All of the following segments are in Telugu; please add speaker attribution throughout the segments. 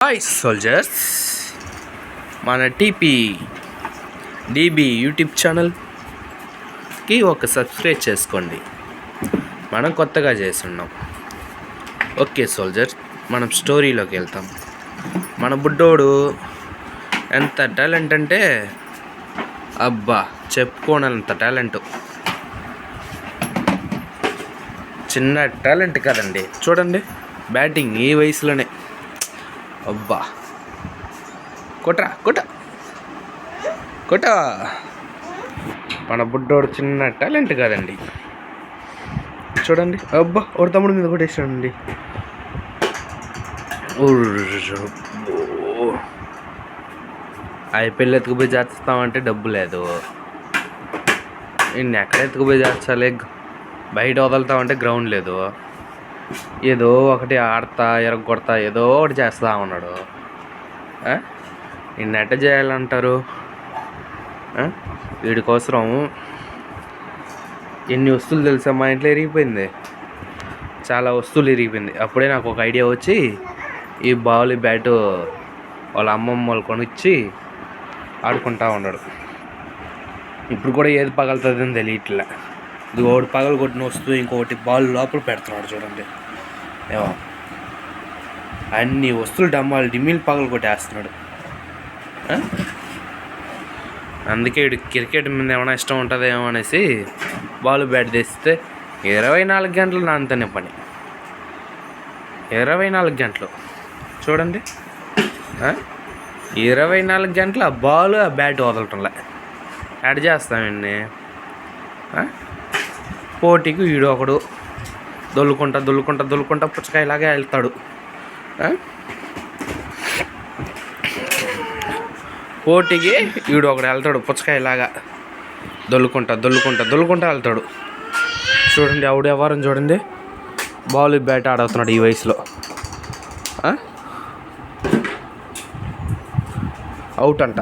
Speaker 1: హాయ్ సోల్జర్స్, మన డీబీ యూట్యూబ్ ఛానల్కి ఒక సబ్స్క్రైబ్ చేసుకోండి. మనం కొత్తగా చేస్తున్నాం. ఓకే సోల్జర్స్, మనం స్టోరీలోకి వెళ్తాం. మన బుడ్డోడు ఎంత టాలెంట్ అంటే అబ్బా చెప్పుకోనంత టాలెంట్. చిన్న టాలెంట్ కదండి, చూడండి బ్యాటింగ్ ఈ వయసులోనే. అబ్బా కొట్రా కొట్ట. మన బుడ్డోడు చిన్న టాలెంట్ కాదండి, చూడండి. అబ్బా ఒక తమ్ముడు మీద కొట్టేసాడండి. ఐపీఎల్ ఎత్తుకుపోయి చేస్తామంటే డబ్బు లేదు, ఇన్ని ఎక్కడ ఎత్తుకుపోయి చేర్చాలి? బయట వదులుతామంటే గ్రౌండ్ లేదు. ఏదో ఒకటి ఆడతా ఎరగొడతా ఏదో ఒకటి చేస్తా ఉన్నాడు. ఇన్నెట్ట చేయాలంటారు? వీడి కోసం ఎన్ని వస్తువులు తెలుసా మా ఇంట్లో ఇరిగిపోయింది, చాలా వస్తువులు ఇరిగిపోయింది. అప్పుడే నాకు ఒక ఐడియా వచ్చి ఈ బాల్ బ్యాటు వాళ్ళ అమ్మమ్మ వాళ్ళు కొనిచ్చి ఆడుకుంటా ఉన్నాడు. ఇప్పుడు కూడా ఏది పగలుతుందని తెలియట్లే. ఇది ఒకటి పగలు కొట్టిన వస్తువు ఇంకొకటి బాల్ లోపల పెడుతున్నాడు, చూడండి. ఏమో అన్ని వస్తువులు డిమ్మిలు పగలు కొట్టేస్తున్నాడు. అందుకే వీడు క్రికెట్ మీద ఏమైనా ఇష్టం ఉంటుందేమో అనేసి బాల్ బ్యాట్ తెస్తే 24 గంటలు నాన్నతోనే పని. 24 గంటలు చూడండి, 24 గంటలు ఆ బాల్ ఆ బ్యాట్ వదలటంలే. యాడ్ చేస్తామండి. పోటీకి వీడు ఒకడు దొల్లుకుంటా పుచ్చకాయలాగా వెళ్తాడు. పోటీకి వీడు ఒకడు వెళ్తాడు పుచ్చకాయలాగా దొల్లుకుంటా వెళ్తాడు. చూడండి ఆవిడ ఎవరని చూడండి, బాల్ బ్యాట్ ఆడుతున్నాడు ఈ వయసులో. అవుట్ అంట.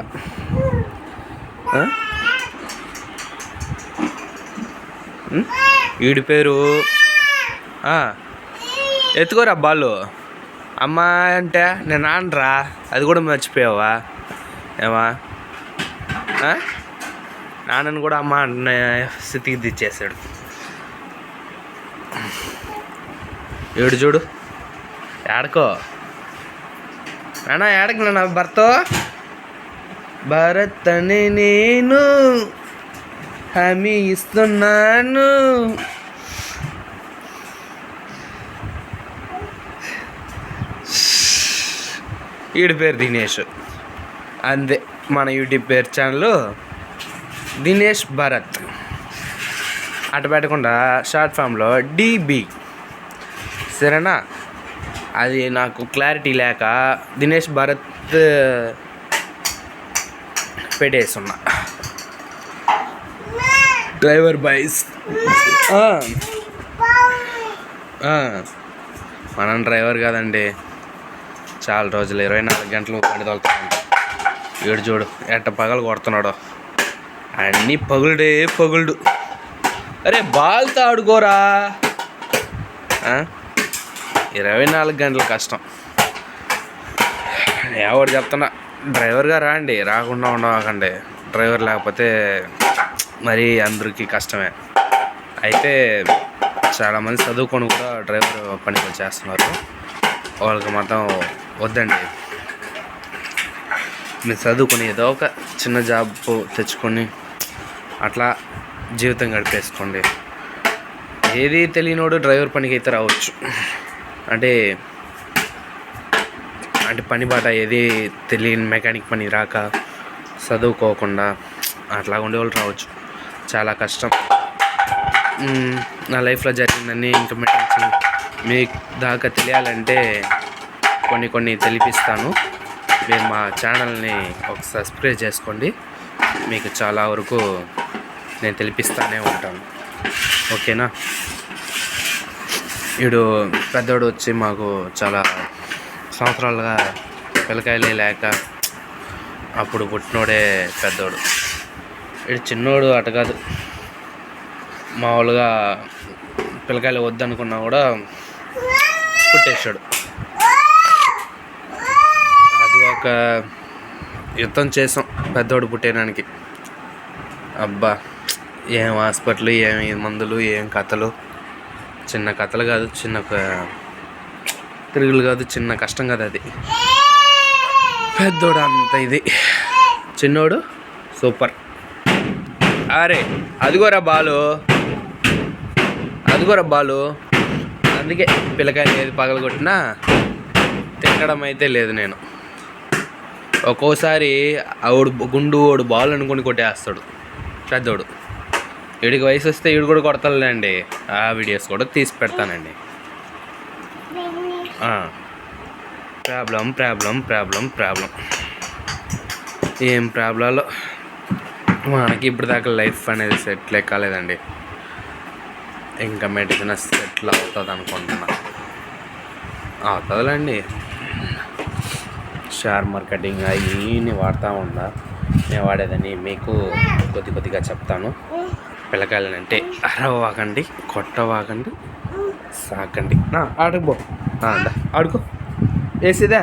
Speaker 1: వీడి పేరు ఎత్తుకోరా బాలు. అమ్మ అంటే నేను నాన్నరా, అది కూడా మర్చిపోయావా? ఏమా నాన్నని కూడా అమ్మ అన్న స్థితికి తెచ్చేసాడు. ఏడు చూడు, ఏడకో నాన్న, ఏడకి నాన్న భరత్ అని నేను హామీ ఇస్తున్నాను. వీడి పేరు దినేష్, అంతే. మన యూట్యూబ్ పేరు ఛానల్ దినేష్ భరత్. అట పెట్టకుండా షార్ట్ ఫామ్లో డీబీ, సరేనా? అది నాకు క్లారిటీ లేక దినేష్ భరత్ పెట్టేస్తున్నా. డ్రైవర్ బాయ్స్, మనం డ్రైవర్ కాదండి, చాలా రోజులు 24 గంటలు బండి తోలుతామంట. వీడు చూడు ఎట్ట పగలు కొడుతున్నాడు, అన్నీ పగులుడు. అరే బాల్తో ఆడుకోరా. 24 గంటలు కష్టం. ఎవరు చెప్తున్నా, డ్రైవర్గా రాండి, రాకుండా ఉండకండి. డ్రైవర్ లేకపోతే మరి అందరికీ కష్టమే. అయితే చాలామంది చదువుకొని కూడా డ్రైవర్ పనికి చేస్తున్నారు. వాళ్ళకి మాత్రం వద్దండి. మీరు చదువుకొని ఏదో ఒక చిన్న జాబ్ తెచ్చుకొని అట్లా జీవితం గడిపేసుకోండి. ఏది తెలియనోడు డ్రైవర్ పనికి అయితే రావచ్చు. అంటే పని బాట ఏది తెలియని మెకానిక్ పని రాక చదువుకోకుండా అట్లా ఉండేవాళ్ళు రావచ్చు. చాలా కష్టం. నా లైఫ్లో జరిగిందని ఇన్ఫర్మేషన్స్ మీకు దాకా తెలియాలంటే కొన్ని తెలిపిస్తాను. మీరు మా ఛానల్ని ఒక సబ్స్క్రైబ్ చేసుకోండి, మీకు చాలా వరకు నేను తెలిపిస్తూనే ఉంటాను. ఓకేనా? వీడు పెద్దోడు వచ్చి మాకు చాలా సంవత్సరాలుగా పిల్లకాయలే లేక అప్పుడు పుట్టినోడే పెద్దోడు. వీడు చిన్నోడు అట కాదు, మామూలుగా పిల్లకాయలు వద్దనుకున్నా కూడా పుట్టేశాడు. ఒక యుద్ధం చేసాం పెద్దోడు పుట్టేయడానికి. అబ్బా, ఏం హాస్పిటల్, ఏమి మందులు, ఏం కథలు. చిన్న కథలు కాదు, చిన్న తిరుగులు కాదు, చిన్న కష్టం కాదు అది. పెద్దోడు అంత ఇది, చిన్నోడు సూపర్. అరే అదిగోరా బాలు, అందుకే పిల్లకాయలు ఏది పగలగొట్టినా తిట్టడం అయితే లేదు నేను. ఒక్కోసారి ఓడు బాల్ అనుకుని కొట్టేస్తాడు పెద్దోడు. వీడికి వయసు వస్తే వీడు కూడా కొడతాడులేండి. ఆ వీడియోస్ కూడా తీసి పెడతానండి. ప్రాబ్లం ఏం ప్రాబ్లాలో మనకి ఇప్పుడు దాకా లైఫ్ అనేది సెటిల్ కాలేదండి. ఇంకా మెడిసిన్ సెటిల్ అవుతుంది అనుకుంటున్నా. అవుతుందిలేండి. షేర్ మార్కెటింగ్ అవన్నీ వాడుతూ ఉందా, నేను వాడేదని మీకు కొద్దిగా చెప్తాను. పిల్లకాయలనంటే అరవకండి, కొట్టవాకండి, సాకండి. ఆడుకో, ఆడుకో. వేసేదా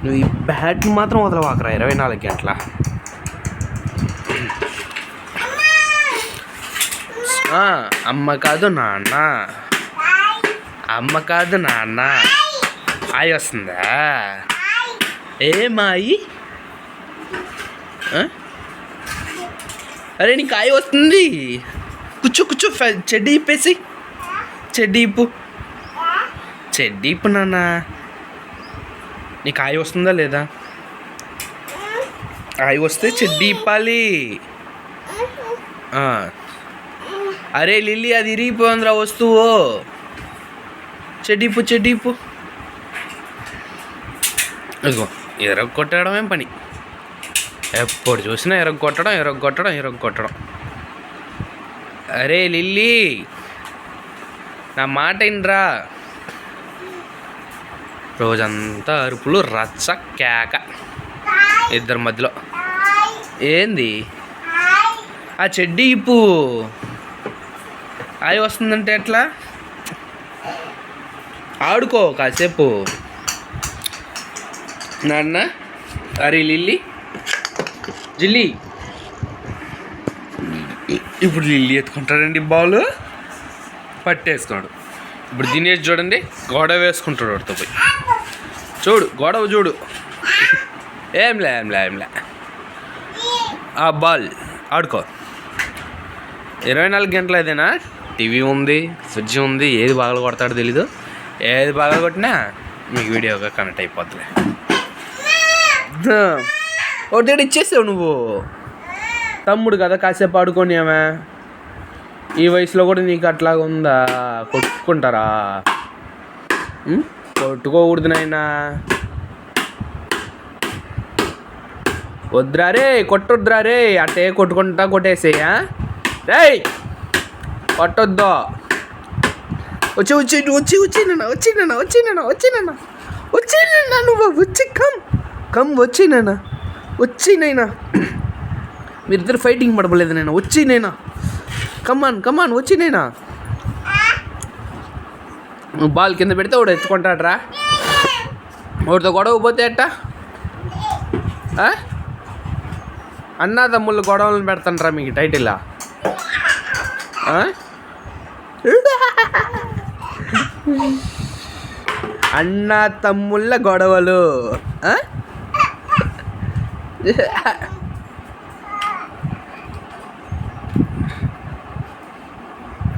Speaker 1: నువ్వు ఈ బ్యాట్ని మాత్రం వదలవాకరా 24 గంటల. అమ్మ కాదు నాన్న, ఆయి వస్తుందా? ఏమాయి? అరే నీకు ఆయి వస్తుంది. కూర్చో చెడ్డీ ఇప్పేసి, చెడ్డీ ఇప్పు నాన్న. నీకు ఆయి వస్తుందా లేదా? ఆయి వస్తే చెడ్డీ ఇప్పాలి. అరే లిల్లీ, అది ఇరిగిపోయిందిరా వస్తువు. చెడ్డీ ఇప్పు. అదిగో ఎరగొట్టడమే పని. ఎప్పుడు చూసినా ఎరగొట్టడం. అరే లిల్లీ, నా మాట ఏంట్రా? రోజంతా అరుపులు, రచ్చ, కేక ఇద్దరి మధ్యలో. ఏంది? ఆ చెడ్డీ ఇప్పు. అవి వస్తుందంటే ఎట్లా? ఆడుకో కాసేపు నాన్న. అరే జిల్లి, ఇప్పుడు లిల్లీ ఎత్తుకుంటాడండి బాల్, పట్టేసుకున్నాడు. ఇప్పుడు దినేష్ చూడండి, గొడవ వేసుకుంటాడు వాడితో పోయి. గొడవ చూడు. ఏంలే ఆ బాల్ ఆడుకో. 24 గంటలు అదేనా? టీవీ ఉంది, ఫ్రిడ్జ్ ఉంది, ఏది బాగా కొడతాడో తెలీదు. ఏది బాగా కొట్టినా మీకు వీడియోగా కనెక్ట్ అయిపోతుంది. ఒకటి ఇచ్చేసావు నువ్వు. తమ్ముడు కదా, కాసేపు ఆడుకొని. ఏమే ఈ వయసులో కూడా నీకు అట్లాగా ఉందా? కొట్టుకుంటారా? కొట్టుకోకూడదు నాయనా. వద్దురా రే, కొట్టొద్దురా రే. అట్టే కొట్టేసేయా రేయ్, కొట్టొద్దు. వచ్చి నువ్వు వచ్చి కమ్ వచ్చి నైనా. మీరిద్దరు ఫైటింగ్ పడబలేదు నేను. వచ్చి నైనా, కమాన్ వచ్చి నైనా. నువ్వు బాల్ కింద పెడితే వాడు ఎత్తుకుంటాడ్రా. వాడితో గొడవ పోతే అట్ట. అన్నదమ్ముళ్ళు గొడవలను పెడతాండ్రా మీకు టైటిల్. అన్న తమ్ముళ్ళ గొడవలు.